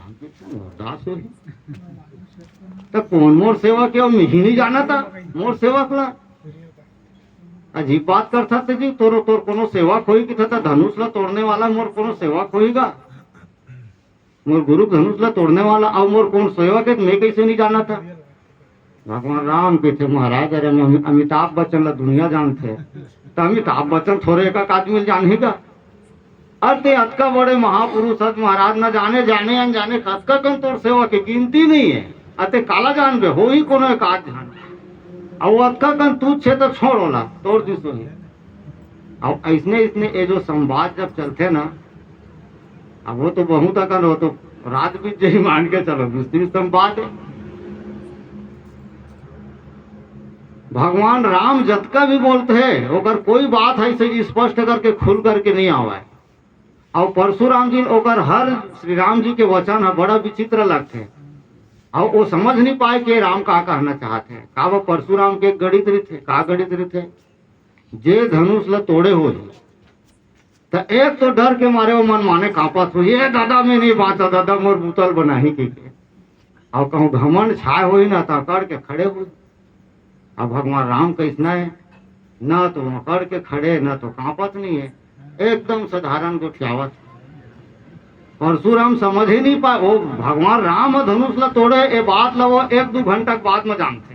दास हो तो कौन मोर सेवा के मिही नहीं जाना था मोर सेवक ला अजीब बात करता थे जी तोर कोनो सेवा खोई कि था धनुष ला तोड़ने वाला मोर कोनो सेवा खोईगा मोर गुरु धनुष ला तोड़ने वाला और मोर कौन सेवक है मैं कैसे नहीं जाना था। भगवान राम के थे महाराज अरे अमिताभ बच्चन ला दुनिया जानते तो अमिताभ बच्चन थोड़े एक आदमी जाने का अरे अतका बड़े महापुरुष महाराज न जाने जाने अनजाने कतका कम तोर सेवा की गिनती नहीं है अते काला जान बे हो ही कोनो एक आध जान और अतका कम तू छे तो छोड़ होला तोड़ दिसो ही और ऐसने इसने ये जो संवाद जब चलते ना अब वो तो बहुत अकन हो तो रात बीत जही मान के चलो दूसरी संवाद है। भगवान राम जतका भी बोलते हैं अगर कोई बात है इसे स्पष्ट करके खुल करके नहीं आवा और परशुराम जी ओकर हर श्री राम जी के वचन है बड़ा विचित्र लगते हैं और वो समझ नहीं पाए कि राम का कहना चाहते हैं का वो परशुराम के गणित थे का गणित थे जे धनुष ल तोड़े हो तो एक तो डर के मारे वो मन माने कांपत हो ये दादा में नहीं बात दादा मोर बुतल बना ही के और कहूँ घमंड छाए हो ना तो अकड़ के खड़े हुए। अब भगवान राम कैसना है न तो अकड़ के खड़े न तो कांपत नहीं है एकदम साधारण को ठियावत। परशुराम समझ ही नहीं पाए वो भगवान राम धनुष ला तोड़े ये बात ला वो एक दो घंटा बाद में जानते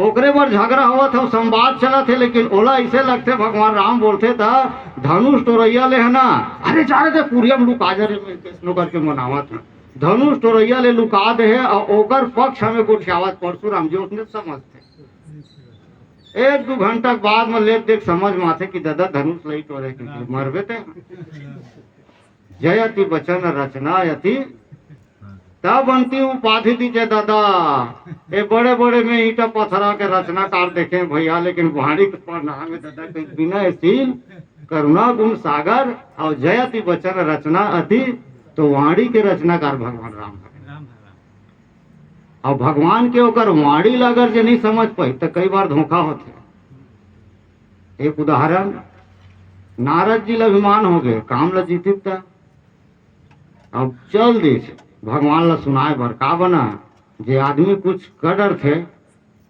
ओकरे पर झगड़ा हुआ था संवाद चला थे लेकिन ओला ऐसे लगते भगवान राम बोलते था धनुष तोड़ैया ले है ना अरे जा रहे थे पूरिया में लुका जा रहे करके मनावा था धनुष तोड़ैया ले लुका दे है और ओकर पक्ष हमें गुठियावत परशुराम जी उसने समझते एक दो घंटा बाद में लेट देख समझ माथे कि दादा धनुष लई तोड़े मरबे थे जयति वचन रचना यति तब बनती उपाधि दीजिए दादा ये बड़े बड़े में ईटा पत्थरा के रचनाकार देखे भैया लेकिन भाड़ी में दादा के बिना शील करुणा गुण सागर और जयति वचन रचना अति तो वाणी के रचनाकार भगवान राम और भगवान के ओकर वाणी अगर जे नहीं समझ पाई तो कई बार धोखा होते। एक उदाहरण नारद जी अभिमान हो गए काम ला जीती था अब चल दे भगवान ला सुनाए बर का बना जे आदमी कुछ कर थे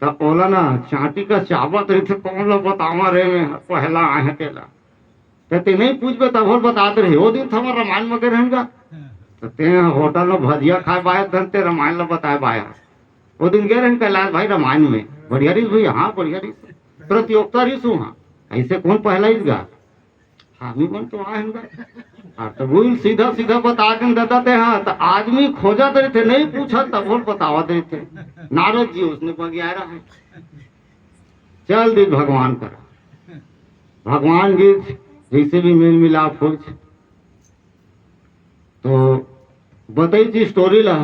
तब बोला ना चाटी का चावत रही थे कौन ला बतावा रे में पहला आए केला ते नहीं पूछबे तब बताते रहे वो दिन था रामायण में रहेगा तो ते होटल में भजिया खाए बाया धन ते रामायण ला बताए बाया वो दिन गए रहे कैलाश भाई रामायण में बढ़िया रही भैया हाँ बढ़िया रही प्रतियोगिता रही सु हाँ ऐसे कौन पहला ही गा हामी बन तो आएगा तो बोल सीधा सीधा बता के देता थे हाँ तो आदमी खोजा दे थे नहीं पूछा तब बोल बतावा दे थे नारद जी उसने बगिया रहा है चल दी भगवान कर भगवान जी जैसे भी मेल मिलाप हो तो बताई थी स्टोरी ला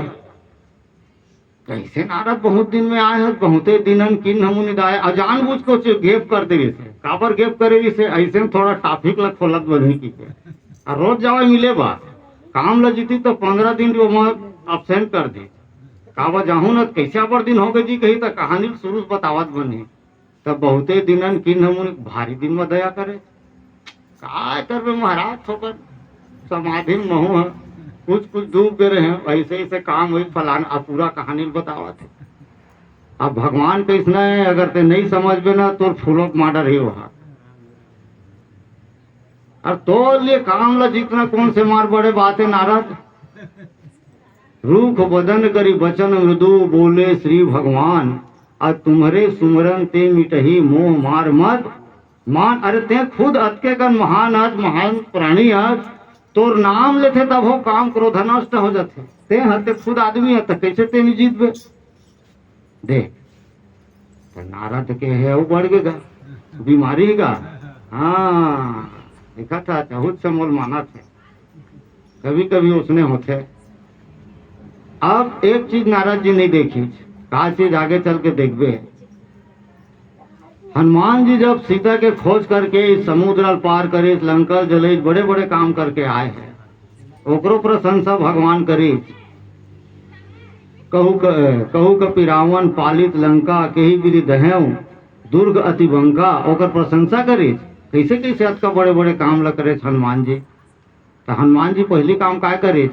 कैसे नारद बहुत दिन में आए हैं बहुत दिन किन हमने दाए अजान बुझ को गेप कर दे थे काबर गेप करे से ऐसे थोड़ा ट्रैफिक लग खोलत बनी की और रोज जावे मिले बा काम ल जीती तो 15 दिन वो मैं अब्सेंट कर दी काबा जाहू न कैसे अबर दिन हो गए जी कही तो कहानी शुरू बतावत बनी तब बहुते दिन किन हमने भारी दिन में दया करे का करबे महाराज ठोकर समाधि में महू है कुछ डूब गए रहे हैं ऐसे ऐसे काम हुई फलाना अब पूरा कहानी बतावा थे। अब भगवान कैसना है अगर ते नहीं समझ में ना तो फूलों माडर ही वहा और तो लिए काम ला जितना कौन से मार बड़े बात है नारद रूख बदन करी बचन मृदु बोले श्री भगवान और तुम्हारे सुमरन ते मिटही मोह मार मत मान अरे ते खुद अतके का महान आज महान प्राणी आज तोर नाम लेते तब हो काम क्रोध नष्ट हो जाते ते हते खुद आदमी है तो कैसे ते नहीं जीतबे देख तो नारद के है वो बढ़ गएगा बीमारी का हाँ देखा था बहुत से मोल माना थे कभी कभी उसने होते। अब एक चीज नारद जी नहीं देखी कहा चीज आगे चल के देखबे हनुमान जी जब सीता के खोज करके इस समुद्र पार करे इस लंका जले बड़े बड़े काम करके आए हैं ओकरो प्रशंसा भगवान करी कहू कपि रावण पालित लंका केही बिरि दहेऊ दुर्ग अति बंका ओकर प्रशंसा करी कैसे कैसे अतका बड़े बड़े काम ल करे हनुमान जी तो हनुमान जी पहली काम काय करे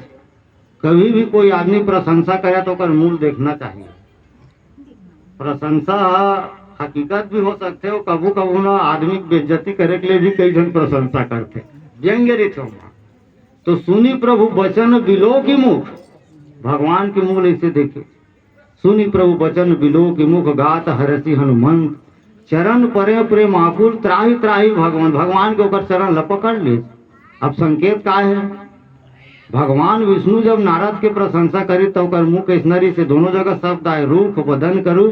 कभी भी कोई आदमी प्रशंसा करे तो ओकर मूल देखना चाहिए। प्रशंसा हकीकत भी हो सकते हो, कबू कबू ना आदमी की बेइज्जती करे के लिए भी कई जन प्रशंसा करते, व्यंग्य रीत हो। तो सुनी प्रभु वचन बिलो की मुख, भगवान की मूल ऐसे देखे, सुनी प्रभु वचन बिलो की मुख, गात हरसी हनुमंत, चरण परे प्रेम आकुल, त्राही त्राही भगवान, भगवान के ऊपर चरण लपकड़ ले। अब संकेत का है, भगवान विष्णु जब नारद के प्रशंसा करी तो ओकर मुख स्नरी से दोनों जगह शब्द आए, रूख बदन करू।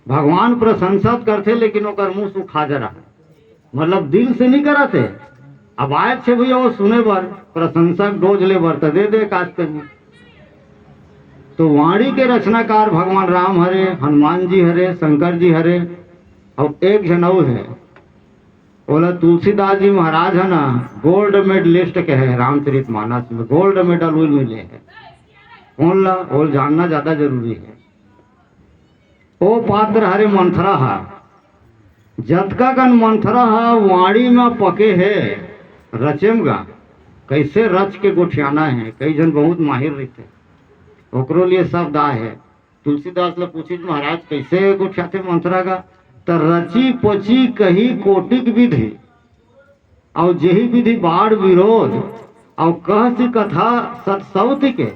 भगवान प्रशंसा करते लेकिन ओकर मुंह सुखा जरा, मतलब दिल से नहीं करते। अब आए छे भैया वो सुने बर, प्रशंसक डोज ले बर तो दे दे काज कर। तो वाणी के रचनाकार भगवान राम हरे, हनुमान जी हरे, शंकर जी हरे, और एक जनऊ है बोला तुलसीदास जी महाराज है ना, गोल्ड मेडलिस्ट के है रामचरितमानस में, गोल्ड मेडल वही मिले है। कौन ला वो जानना ज्यादा जरूरी है। ओ पात्र हरे मंथरा हा, जतका गन मंथरा हा वाणी में पके है, रचेमगा कैसे रच के गोठियाना है। कई जन बहुत माहिर रहते, ओकरो लिए शब्द आए है। तुलसीदास ने पूछी महाराज कैसे गोठियाते मंथरा का, तो रची पची कही कोटिक विधि, और जेही विधि बाढ़ विरोध, और कह सी कथा सत्सवति के,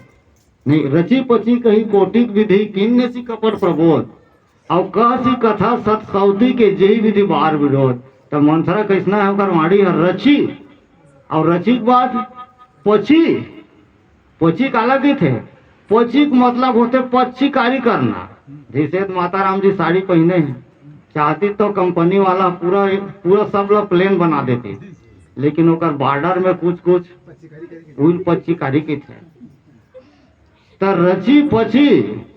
नहीं रची पची कही कोटिक विधि, किन्ने सी कपट प्रबोध, और कह सी कथा सत्सवति के, जेही विधि बाढ़ विरोध। तो मंथरा कैसना है ओकर वाणी है रची, और रची के बाद पची, पची काला की थे, पची का मतलब होते पच्चीकारी करना। जैसे माता राम जी साड़ी पहने हैं, चाहती तो कंपनी वाला पूरा पूरा सब लोग प्लेन बना देती, लेकिन ओकर बॉर्डर में कुछ कुछ उल पच्चीकारी की थे। तो रची पची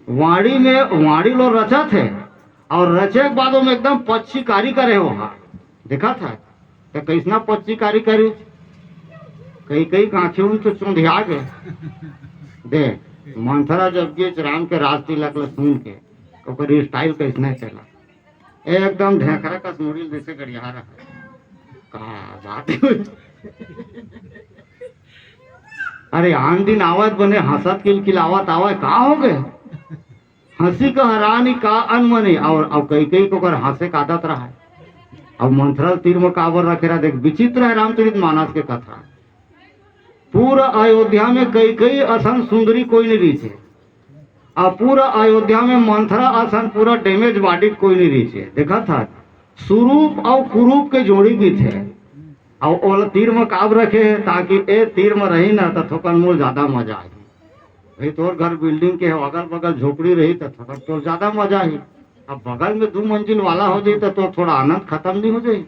वाणी में, वाणी लोग रचा थे, और रचे के बाद में एकदम पच्चीकारी करे वहाँ देखा था। तो कैसना पच्चीकारी करी, कई कई कांखी उन तो चुंधिया गए। दे मंथरा जब के राम के राज तिलक सुन के ओकर स्टाइल कैसना चला, एकदम ढेकरा का मुड़ी जैसे गड़िया रहा कहा बात। अरे आन दिन आवत बने हंसत किलकिलावत आवे, का हो गए हंसी का हरानी का अनमनी, और कई कई को कर हंसे का आदत रहा है। अब मंथरा तीर में काबर रखे रहा, देख विचित्र है रामचरितमानस के कथा। पूरा अयोध्या में कई कई असन सुंदरी कोई नहीं रही थे, और पूरा अयोध्या में मंथरा असन पूरा डैमेज बॉडी कोई नहीं रही थे। देखा था सुरूप और कुरूप के जोड़ी भी थे, और ओला तीर में काब रखे ताकि ए तीर में रही ना तो थोकर मोल ज्यादा मजा आई। भाई तोर घर बिल्डिंग के अगल बगल झोपड़ी रही तो थोड़ा तो ज्यादा मजा आई। अब बगल में 2 मंजिल वाला हो जाए तो थोड़ा आनंद खत्म नहीं हो जाए।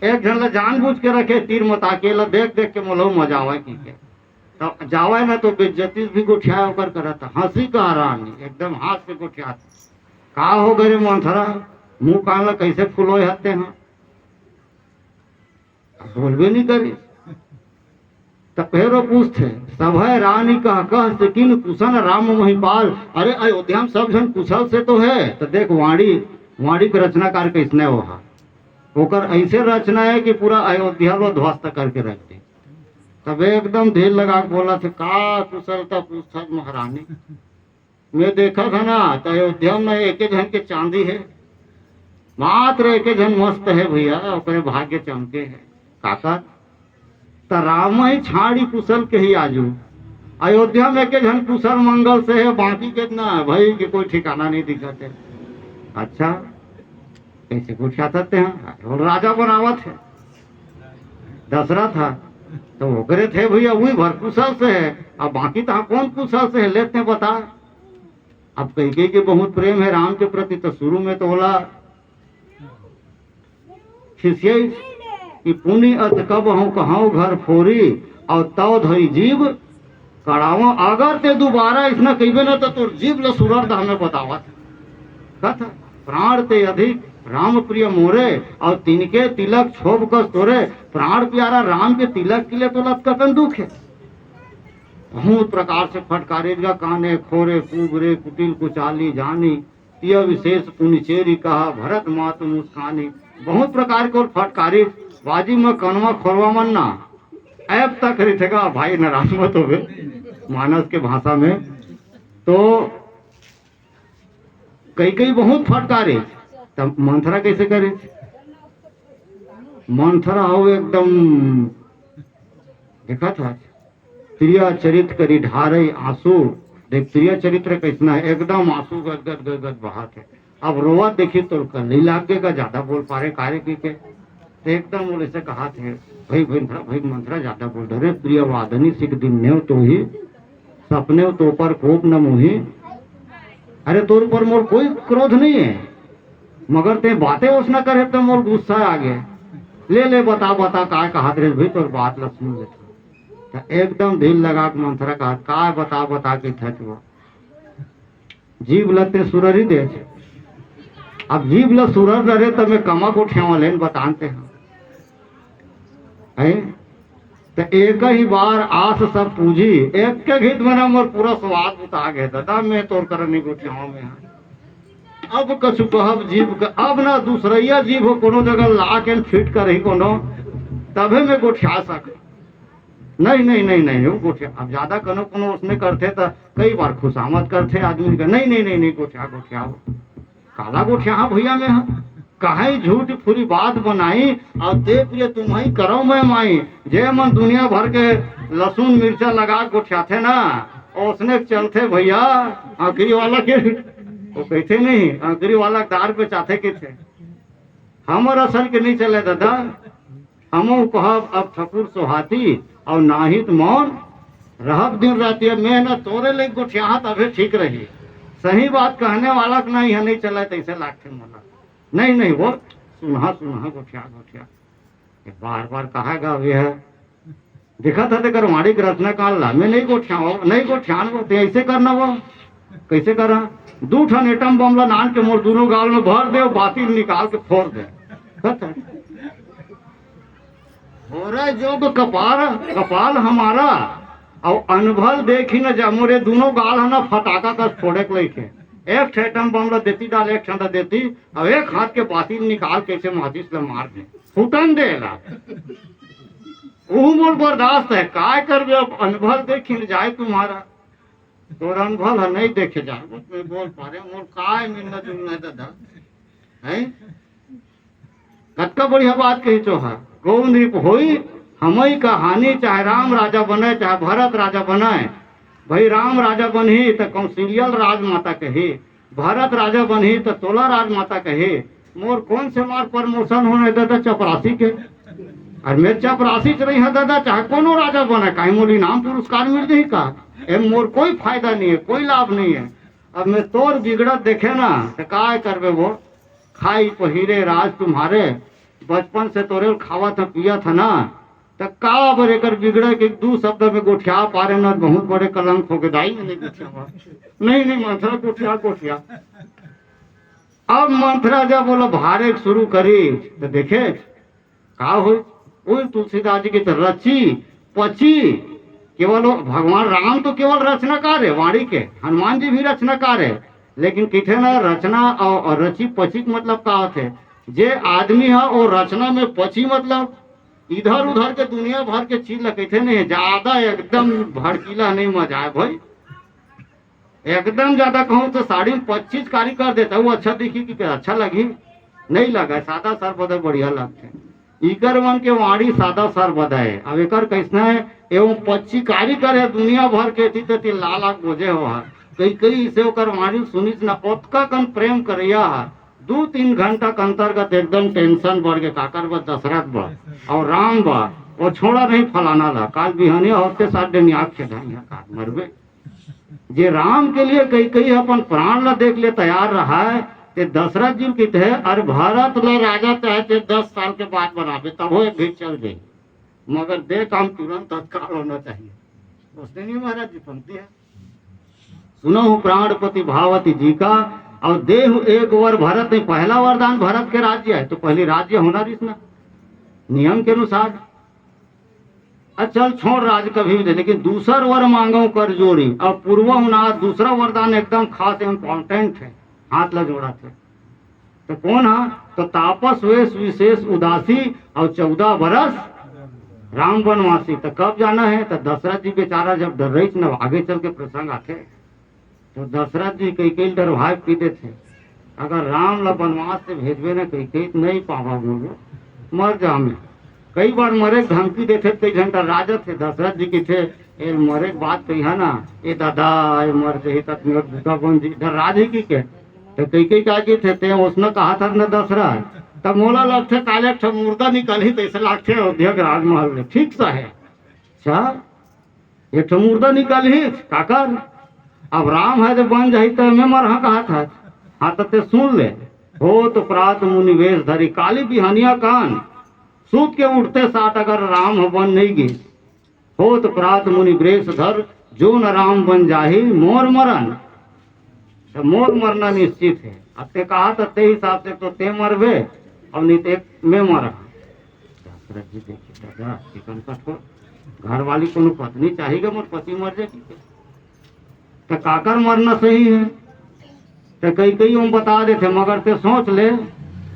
एक जन ला जानबूझ के रखे तीर में ताकि ला देख देख के मोलो मजा आवे की के, तो जावे ना तो बेइज्जती भी गोठिया होकर करता, हंसी का हरानी एकदम हाथ से गोठिया। का हो गए मंथरा, मुंह कान कैसे फुलोए हते हैं, बोलबे नहीं करी। तो फेरो पूछते सभय रानी कह से किन कुशन राम महिपाल। अरे अयोध्या में सब जन कुशल से तो है, तो देख वाणी, वाणी के रचनाकार कैसने वहा ओकर ऐसे रचना है कि पूरा अयोध्या को ध्वस्त करके रख दी। तब एकदम ढेर लगा के बोला थे का कुशलता पूछता महारानी, मैं देखा था ना तो अयोध्या में एक जन के चांदी है, मात्र एक जन मस्त है भैया, ओकरे भाग्य चमके है काका। तो राम ही छाड़ी कुशल के ही आजू, अयोध्या में एक जन कुशल मंगल से है, बाकी कितना है भाई कि कोई ठिकाना नहीं दिखाते। अच्छा कैसे कुछ आते हैं, और राजा बनावत है दशरथ था तो ओकरे थे भैया वही भर कुशल से है, अब बाकी तो कौन कुशल से है लेते बता। अब कई के बहुत प्रेम है राम के प्रति, तो शुरू में तो बोला शिष्य कि पुण्य अत कब हूँ कहूँ घर फोरी, और तव धई जीव कड़ावा, अगर ते दोबारा इसना कहिबे ना तो तोर जीव ल सुरर्द हमें बतावत कथ प्राण ते अधिक राम प्रिय मोरे, और तिनके तिलक छोप कर तोरे। प्राण प्यारा राम के तिलक के लिए तो लत कतन दुख है। बहुत प्रकार से फटकारेगा काने खोरे कुबरे कुटिल कुचाली जानी, यह विशेष पुनिचेरी कहा भरत मातु मुस्कानी। बहुत प्रकार के और फटकारी बाजी में कनवा खोरवा मनना ऐप तक रही थे भाई नाराज मत हो गए। मानस के भाषा में। तो कई बहुत फटकारे, तब मंथरा कैसे करे? मंथरा हो एकदम देखा था, प्रिय चरित्र करी ढारे आंसू। देख प्रिय चरित्र कैसना है, एकदम आंसू गद गद गद गद बहात है। अब रोवा देखी तो नहीं लागे का, ज्यादा बोल पा रहे कार्य की के, तो एकदम बोले से कहा थे भाई मंथरा ज्यादा बोल रहे। प्रिय वादनी सिख दिन तो ही सपने तो पर कोप न मुही। अरे तोर पर मोर कोई क्रोध नहीं है, मगर ते बातें उस न करे तो मोर गुस्सा आ गया। ले बता का कहा रे भाई, तोर बात ल सुन लेते। तो एकदम दिल लगा मंथरा कहा का बता के था वो जीव लते सुररी दे। अब जीव ल सुरर रहे तो मैं कमा को ठेवा लेन बताते हैं। तो एक ही बार आस सब पूजी, एक के गीत में मोर पूरा स्वाद उता गया दादा, मैं तोर करनी को ठेवा में। अब कछु कहब जीव का, अब ना दूसरैया जीव हो कोनो जगह ला के फिट कर ही कोनो, तबे मैं गोठिया सक। नहीं वो गोठिया अब ज्यादा कोनो उसने करते तो कई बार खुशामद करते आदमी का। नहीं गोठिया काला गोठिया भैया में कहा झूठ पूरी बात बनाई और दे प्रिय तुम ही करो मैं माई। जे मन दुनिया भर के लहसुन मिर्चा लगा गोठिया थे ना, उसने चलते भैया आखिरी वाला के वो कहते नहीं, आखिरी वाला दार पे चाहते के थे। हमर असल के नहीं चले दादा, हम कहब अब ठकुर सोहाती और नाहित मौन रहब दिन राति। मैं न तोरे ले गोठिया तबे ठीक रही, सही बात कहने वाला का नहीं है, नहीं चला तैसे लाखे मोला। नहीं वो सुनहा गोठिया बार कहागा यह देखा था ते करवाड़ी की रचना काल ला मैं नहीं गोठियान वो ऐसे करना वो कैसे करा। 2 ठन एटम बम ला नान के मोर दोनों गाल में भर दे, बाती निकाल के फोड़ दे। जो कपाल हमारा और अनुभव देखी न जा मोरे दोनों गाल है ना फटाका का फोड़े के लेके। एक एटम बम ला देती डाल, एक ठंडा देती और एक हाथ के बाती निकाल कैसे माचिस ला मार दे, फुटन देला। वो मोर बर्दाश्त है, काय कर दे। अब अनुभव देखी न जाए तुम्हारा, तो अनुभव है नहीं देखे जाए मैं बोल पा रहे मोर काय मिलना जुलना है दादा है। कतका बढ़िया बात कही तो है, गोविंद रिप होई हमई कहानी, चाहे राम राजा बने चाहे भरत राजा बने। भाई राम राजा बनी तो कौशल्यल राजमाता कहे, भरत राजा बनी तो तोला राजमाता कहे। मोर कौन से मार प्रमोशन होने दादा चपरासी के, और मैं चपरासी च रही है दादा, चाहे कोनो राजा बने, कहीं मोर इनाम पुरस्कार मिल जाए का, एम मोर कोई फायदा नहीं है, कोई लाभ नहीं है। अब मैं तोर बिगड़त देखे ना तो काय करबे, वो खाई पहिरे राज तुम्हारे, बचपन से तोरे खावा था पिया था ना, तो का बर एकर बिगड़े के 2 शब्द में गोठिया पारे ना बहुत बड़े कलंक हो गए। दाई नहीं गोठिया नहीं मंथरा गोठिया। अब मंथरा जब बोला भारे शुरू करी तो देखे का हो, तुलसीदास जी की तो रची पची। केवल भगवान राम तो केवल रचनाकार है वाणी के, हनुमान जी भी रचनाकार है, लेकिन किथे ना रचना और रची पची मतलब का होते, जे आदमी है और रचना में पची मतलब इधर उधर के दुनिया भर के चीज लगते नहीं, ज्यादा एकदम भड़कीला नहीं मजा है भाई। एकदम ज्यादा कहूँ तो 25.5 कारी कर देता वो अच्छा दिखी कि अच्छा लगी नहीं लगा, सादा सर बदल बढ़िया लगते। इकर मन के वाणी सादा सर बदाए। अब एकर कैसना है एवं 25 कारी करे दुनिया भर के थी लाल बोझे हो कई इसे ओकर वाणी सुनिस ना ओतका कन प्रेम करैया 2-3 घंटा के अंतर्गत एकदम टेंशन बढ़ के काकर बा दशरथ बा और राम बा और छोड़ा नहीं फलाना ला काल बिहनिया होते 7 दिन आँख के ढाइया का मरबे। जे राम के लिए कई अपन प्राण ला देख ले तैयार रहा है, ते दशरथ जी की थे अरे भारत ला राजा चाहते 10 साल के बाद बनावे तब वो भी चल गई, मगर दे काम तुरंत तत्काल होना चाहिए। उसने नहीं महाराज जी पंक्ति है, सुनो प्राणपति भावती जी का और देहु एक वर भरत में, पहला वरदान भरत के राज्य है तो पहले राज्य होना रिसना नियम के अनुसार। अच्छा छोड़ राज कभी भी दे, लेकिन दूसर वर मांगो कर जोड़ी और पूर्व होना दूसरा वरदान एकदम खास इम्पोर्टेंट है, हाथ ला जोड़ा थे तो कौन है तो तापस वेश विशेष उदासी और 14 बरस राम वनवासी तो कब जाना है? तो दशरथ जी बेचारा जब डर रही थी ना, आगे चल के प्रसंग आते, तो दशरथ जी कई डर भाई पीते थे, अगर राम ला वनवास से भेजबे न कई नहीं पावा बोलो मर जामे। कई बार मरे धमकी देते, कई घंटा राजा थे दशरथ जी की थे, ये मरे के बात कही है ना, ये दादा ये मर जाही तक जी इधर राज ही की के, तो कई क्या की थे ते उसने कहा था न दशरथ, तब मोला लगते काले ठो मुर्दा निकल ही तैसे लगते अयोध्या के राजमहल में ठीक सा है। अच्छा ये ठो मुर्दा निकल ही काकर, अब राम है जो बन जाही तो मैं मर कहा था। हाँ तो सुन ले, हो तो प्रात मुनिवेश धरी काली बिहनिया कान, सूत के उठते साथ अगर राम बन नहीं गी, हो तो प्रात मुनिवेश धर जो न राम बन जाही मोर मरन, तो मोर मरना निश्चित है। अब ते कहा तो ते हिसाब से तो ते मरबे और नहीं ते मैं मरा। दशरथ जी देखिए दादा चिकन का ठो घर वाली को पत्नी चाहिए, मोर पति मर जाए तो काकर मरना सही है, तो कई हम बता देते, मगर ते सोच ले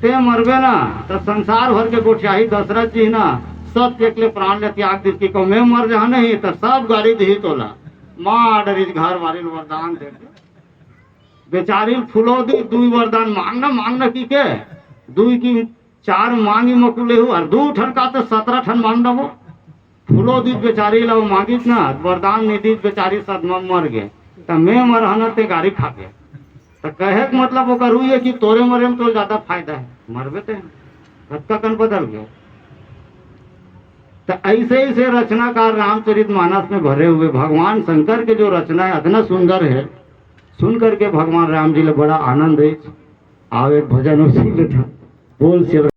ते मरबे ना तो संसार भर के गोठियाही दशरथ जी ना सब एक ले प्राण ले त्याग दी की को मैं मर जा नहीं तो सब गाड़ी दी तोला माँ डरी घर वाली वरदान दे बेचारी फुलो दी दुई वरदान मांगना की के दुई की चार मांगी मकुले हो और दू ठन का तो 17 ठन मांग दबो फूलो दी बेचारी ला मांगी ना वरदान नहीं दी बेचारी सदमा मर गए, तो मैं मरहना ते गाड़ी खा गया, तो कहे के मतलब वो करू है कि तोरे मरे में तो ज्यादा फायदा है, मरबे ते सबका कन बदल गया। तो ऐसे ऐसे रचनाकार रामचरित मानस में भरे हुए भगवान शंकर के जो रचना है इतना सुंदर है, सुन करके भगवान राम जी ने बड़ा आनंद है। आओ एक भजन उसी में था, बोल से